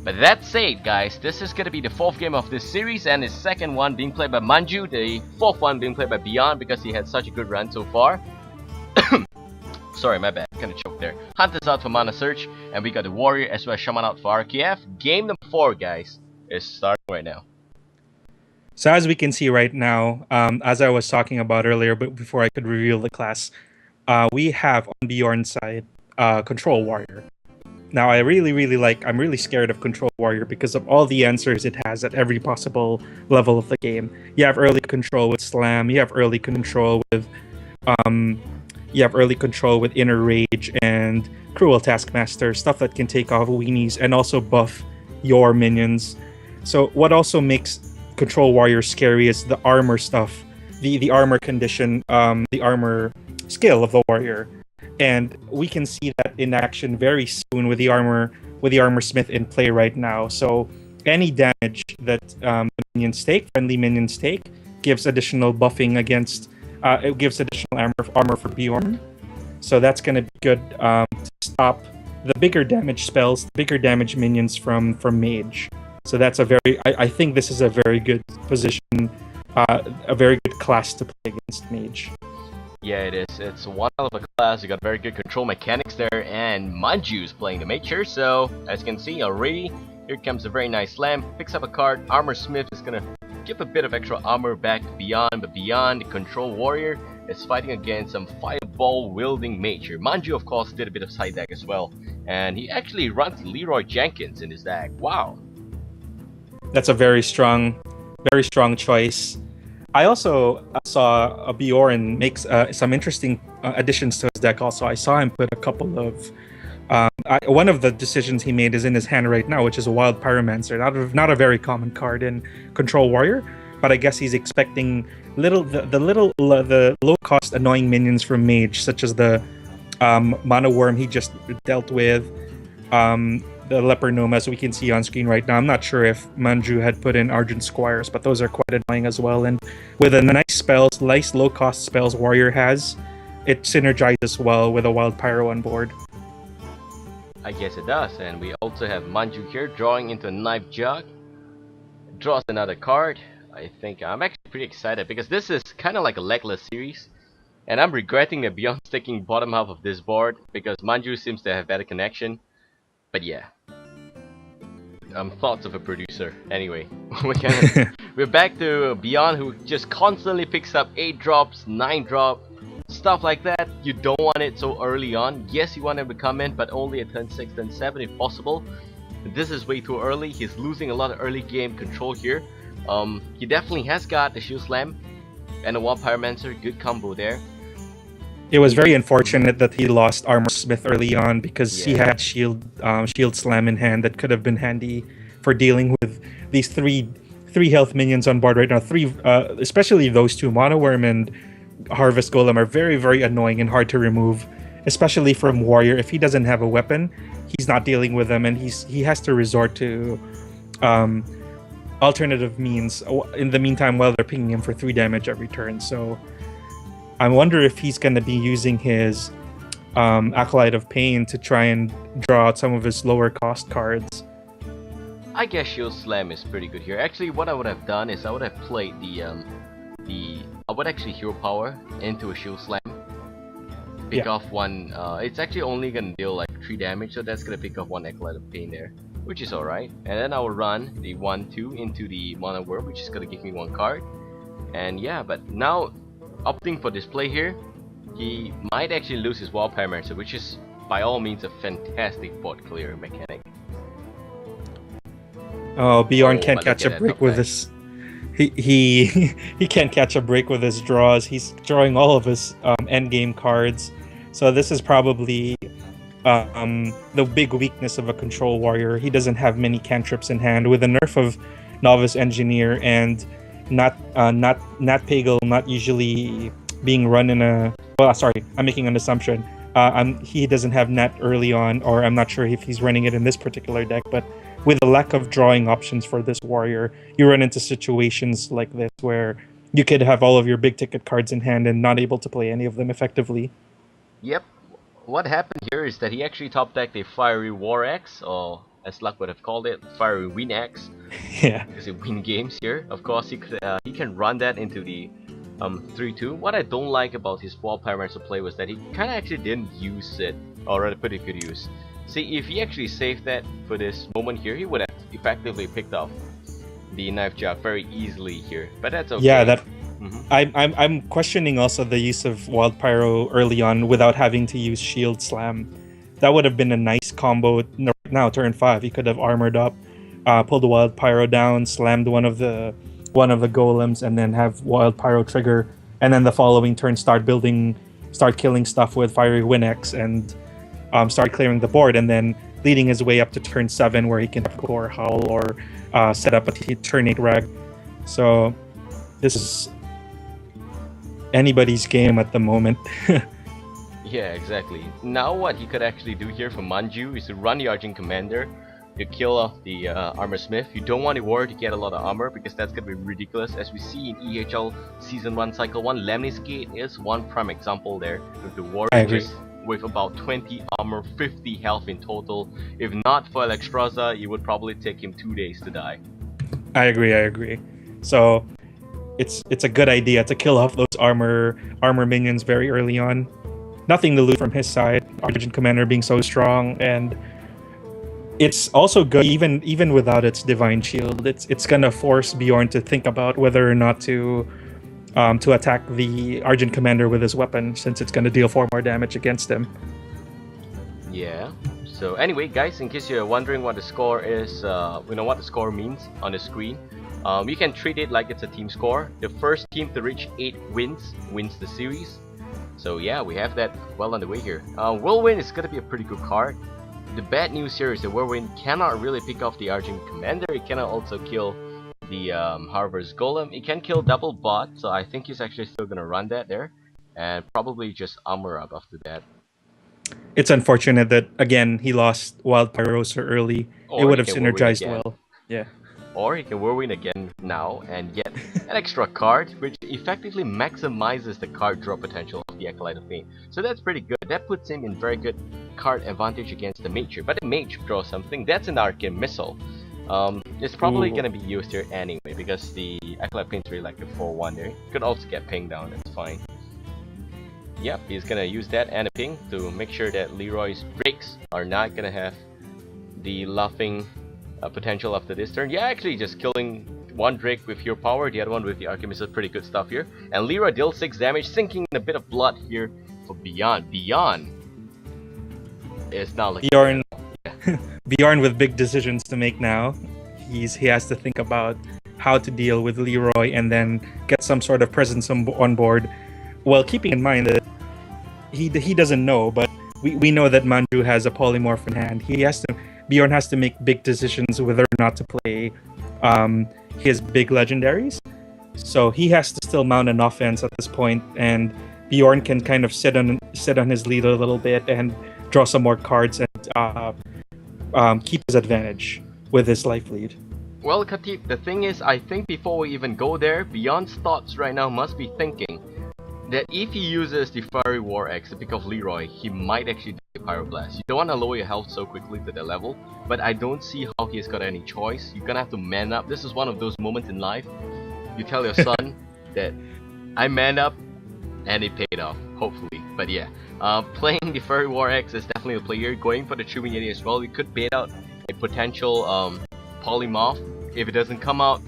But that said, guys, this is gonna be the 4th game of this series, and the 2nd one being played by Manjuu, the 4th one being played by Bjorn because he had such a good run so far. Sorry, my bad, kinda choked there. Hunter's out for ManaSurge, and we got the Warrior as well as Shaman out for RKF. Game number 4, guys, is starting right now. So as we can see right now, as I was talking about earlier, but before I could reveal the class, we have on Bjorn's side, Control Warrior. Now I'm really scared of Control Warrior because of all the answers it has at every possible level of the game. You have early control with Slam, you have early control with Inner Rage and Cruel Taskmaster, stuff that can take off weenies and also buff your minions. So what also makes Control Warrior scary is the armor stuff, the armor condition, the armor skill of the warrior. And we can see that in action very soon with the armor smith in play right now. So any damage that minions take, friendly minions take, gives additional buffing against. It gives additional armor for Bjorn. So that's going to be good to stop the bigger damage spells, the bigger damage minions from Mage. So that's I think this is a very good position, a very good class to play against Mage. Yeah, it is. It's one hell of a class. You got very good control mechanics there, and Manjuu's playing the Mage here. So, as you can see already, here comes a very nice Slam. Picks up a card. Armor Smith is gonna give a bit of extra armor back to Bjorn, but Bjorn, the Control Warrior, is fighting against some Fireball wielding Mage here. Manjuu, of course, did a bit of side deck as well, and he actually runs Leroy Jenkins in his deck. Wow. That's a very strong choice. I also saw Bjorn makes some interesting additions to his deck. Also, I saw him put a couple of. One of the decisions he made is in his hand right now, which is a Wild Pyromancer. Not a very common card in Control Warrior, but I guess he's expecting the low cost annoying minions from Mage, such as the Mana Worm he just dealt with. The Leper Gnome, as we can see on screen right now. I'm not sure if Manjuu had put in Argent Squires, but those are quite annoying as well. And with the nice low-cost spells Warrior has, it synergizes well with a Wild Pyro on board. I guess it does. And we also have Manjuu here drawing into a Knife Jug. Draws another card. I think I'm actually pretty excited because this is kind of like a legless series. And I'm regretting that Bjorn's taking bottom half of this board because Manjuu seems to have better connection. But yeah. Thoughts of a producer. Anyway, we're back to Bjorn, who just constantly picks up 8 drops, 9 drop, stuff like that. You don't want it so early on. Yes, you want him to come in, but only at turn 6, turn 7 if possible. This is way too early. He's losing a lot of early game control here. He definitely has got the Shield Slam and a Wild Pyromancer. Good combo there. It was very unfortunate that he lost Armor Smith early on because he had Shield Slam in hand that could have been handy for dealing with these three health minions on board right now. Especially those two, Mana Worm and Harvest Golem, are very, very annoying and hard to remove, especially from Warrior. If he doesn't have a weapon, he's not dealing with them, and he has to resort to alternative means in the meantime while they're pinging him for 3 damage every turn. So I wonder if he's going to be using his Acolyte of Pain to try and draw out some of his lower cost cards. I guess Shield Slam is pretty good here. Actually, what I would have done is I would have played I would actually Hero Power into a Shield Slam. Pick off one. It's actually only gonna deal like 3 damage, so that's gonna pick off 1 Acolyte of Pain there, which is alright. And then I will run the 1/2 into the Mana Worm, which is gonna give me 1 card. And yeah, but now opting for display here, he might actually lose his Wild Pyromancer, which is by all means a fantastic board clear mechanic. Oh, Bjorn can't catch a break with this. He can't catch a break with his draws. He's drawing all of his end game cards. So this is probably the big weakness of a Control Warrior. He doesn't have many cantrips in hand. With the nerf of Novice Engineer and Nat Pagel not usually being run in a... Well, sorry, I'm making an assumption. He doesn't have Nat early on, or I'm not sure if he's running it in this particular deck, but with a lack of drawing options for this warrior, you run into situations like this where you could have all of your big ticket cards in hand and not able to play any of them effectively. Yep. What happened here is that he actually top decked a Fiery War Axe, or as Luck would have called it, Fiery Win Axe. Yeah. Because he win games here. Of course, he can run that into the 3-2. What I don't like about his Wild Pyromancer play was that he kind of actually didn't use it, or rather put it to good use. See, if he actually saved that for this moment here, he would have effectively picked off the Knife Jab very easily here. But that's okay. Yeah, that. I'm questioning also the use of Wild Pyro early on without having to use Shield Slam. That would have been a nice combo. Now turn 5, he could have armored up, pulled the Wild Pyro down, slammed one of the golems, and then have Wild Pyro trigger, and then the following turn start killing stuff with Fiery Winx and start clearing the board, and then leading his way up to turn 7 where he can core Howl or set up a turn 8 rag. So this is anybody's game at the moment. Yeah, exactly. Now what he could actually do here for Manjuu is to run the Argent Commander, to kill off the Armor Smith. You don't want the Warrior to get a lot of armor because that's gonna be ridiculous. As we see in EHL Season 1 Cycle 1, Lemnis Gate is one prime example there, with the Warrior just with about 20 armor, 50 health in total. If not for Alexstrasza, it would probably take him 2 days to die. I agree. So it's a good idea to kill off those armor minions very early on. Nothing to lose from his side. Argent Commander being so strong, and it's also good even without its Divine Shield. It's gonna force Bjorn to think about whether or not to attack the Argent Commander with his weapon, since it's gonna deal 4 more damage against him. Yeah. So anyway, guys, in case you're wondering what the score is, what the score means on the screen. You can treat it like it's a team score. The first team to reach 8 wins the series. So yeah, we have that well on the way here. Whirlwind is gonna be a pretty good card. The bad news here is that Whirlwind cannot really pick off the Argent Commander. It cannot also kill the Harvard's Golem. It can kill double bot, so I think he's actually still gonna run that there, and probably just armor up after that. It's unfortunate that again he lost Wild Pyro so early. It would have synergized well. Yeah. Or he can Whirlwind again now and get an extra card, which effectively maximizes the card draw potential of the Acolyte of Fame. So that's pretty good. That puts him in very good card advantage against the Mage here. But the Mage draws something. That's an Arcane Missile. It's probably gonna be used here anyway because the Acolyte Pain's really like the 4-1 there. Could also get pinged down. That's fine. Yep, he's gonna use that and a ping to make sure that Leroy's breaks are not gonna have the laughing potential after this turn. Yeah, actually just killing one Drake with Hero Power, the other one with the Archimist is pretty good stuff here. And Leroy deals 6 damage, sinking a bit of blood here for Bjorn. Bjorn is not like Bjorn. Bjorn with big decisions to make now. He has to think about how to deal with Leroy and then get some sort of presence on board. Well, keeping in mind that he doesn't know, but we know that Manjuu has a polymorph in hand. Bjorn has to make big decisions whether or not to play his big legendaries. So he has to still mount an offense at this point, and Bjorn can kind of sit on his lead a little bit and draw some more cards and keep his advantage with his life lead. Well, Katips, the thing is, I think before we even go there, Bjorn's thoughts right now must be thinking that if he uses the Fiery War Axe to pick off Leroy, he might actually die Pyroblast. You don't want to lower your health so quickly to that level, but I don't see how he's got any choice. You're gonna have to man up. This is one of those moments in life. You tell your son that I man up, and it paid off, hopefully. But yeah, playing the Fiery War Axe is definitely a player. Going for the Chewing Yeti as well. We could bait out a potential Polymorph. If it doesn't come out,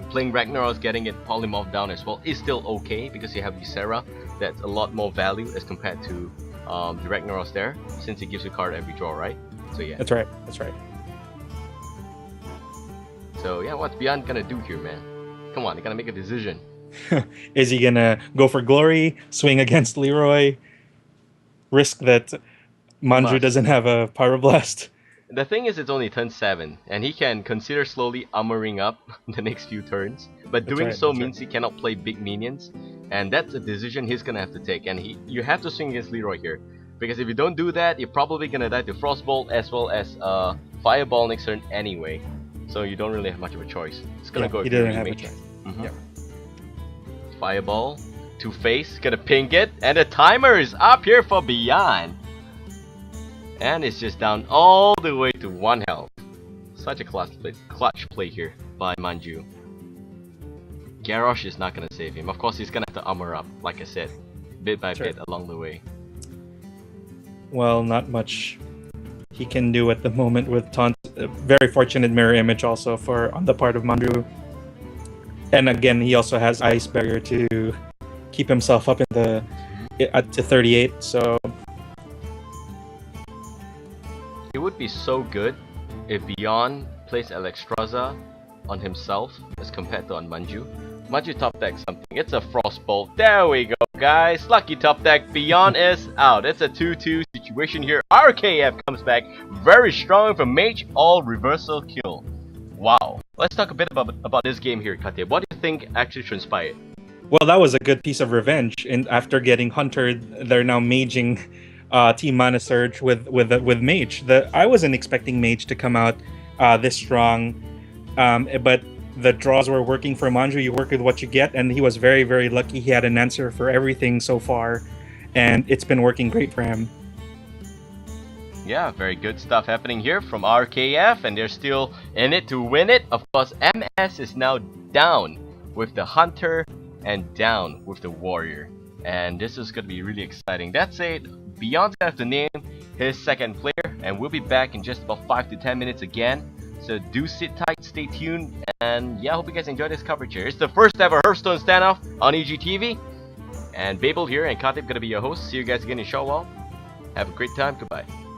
playing Ragnaros, getting it Polymorph down as well is still okay because you have the Serra. That's a lot more value as compared to the Ragnaros there, since it gives you a card every draw, right? So yeah. That's right. So yeah, what's Bjorn gonna do here, man? Come on, they gotta make a decision. Is he gonna go for glory, swing against Leroy, risk that Manjuu doesn't have a Pyroblast? The thing is, it's only turn 7, and he can consider slowly armoring up the next few turns. But doing so means he cannot play big minions, and that's a decision he's gonna have to take. And you have to swing against Leroy here, because if you don't do that, you're probably gonna die to Frostbolt as well as Fireball next turn anyway. So you don't really have much of a choice. It's gonna go. He doesn't have a choice. Fireball, Two-Face, gonna ping it, and the timer is up here for Bjorn. And it's just down all the way to 1 health. Such a clutch play here by Manjuu. Garrosh is not gonna save him. Of course, he's gonna have to armor up, like I said, bit by bit along the way. Well, not much he can do at the moment with taunt. Very fortunate mirror image also on the part of Manjuu. And again, he also has ice barrier to keep himself up to 38. So it would be so good if Bjorn plays Alexstrasza on himself as compared to on Manjuu. Manjuu top deck something. It's a Frostbolt. There we go, guys. Lucky top deck. Bjorn is out. It's a 2-2 situation here. RKF comes back very strong from Mage. All reversal kill. Wow. Let's talk a bit about this game here, Katips. What do you think actually transpired? Well, that was a good piece of revenge. And after getting huntered, they're now maging Team ManaSurge with Mage. I wasn't expecting Mage to come out this strong, but the draws were working for Manjuu. You work with what you get, and he was very, very lucky. He had an answer for everything so far, and it's been working great for him. Yeah, very good stuff happening here from RKF, and they're still in it to win it. Of course, MS is now down with the Hunter and down with the Warrior, and this is going to be really exciting. That's it. Bjorn's going to have to name his second player, and we'll be back in just about 5 to 10 minutes again. So do sit tight, stay tuned, and yeah, hope you guys enjoy this coverage here. It's the first ever Hearthstone Standoff on eGTV, and Babael here, and Katips gonna be your host. See you guys again in Showwall. Have a great time. Goodbye.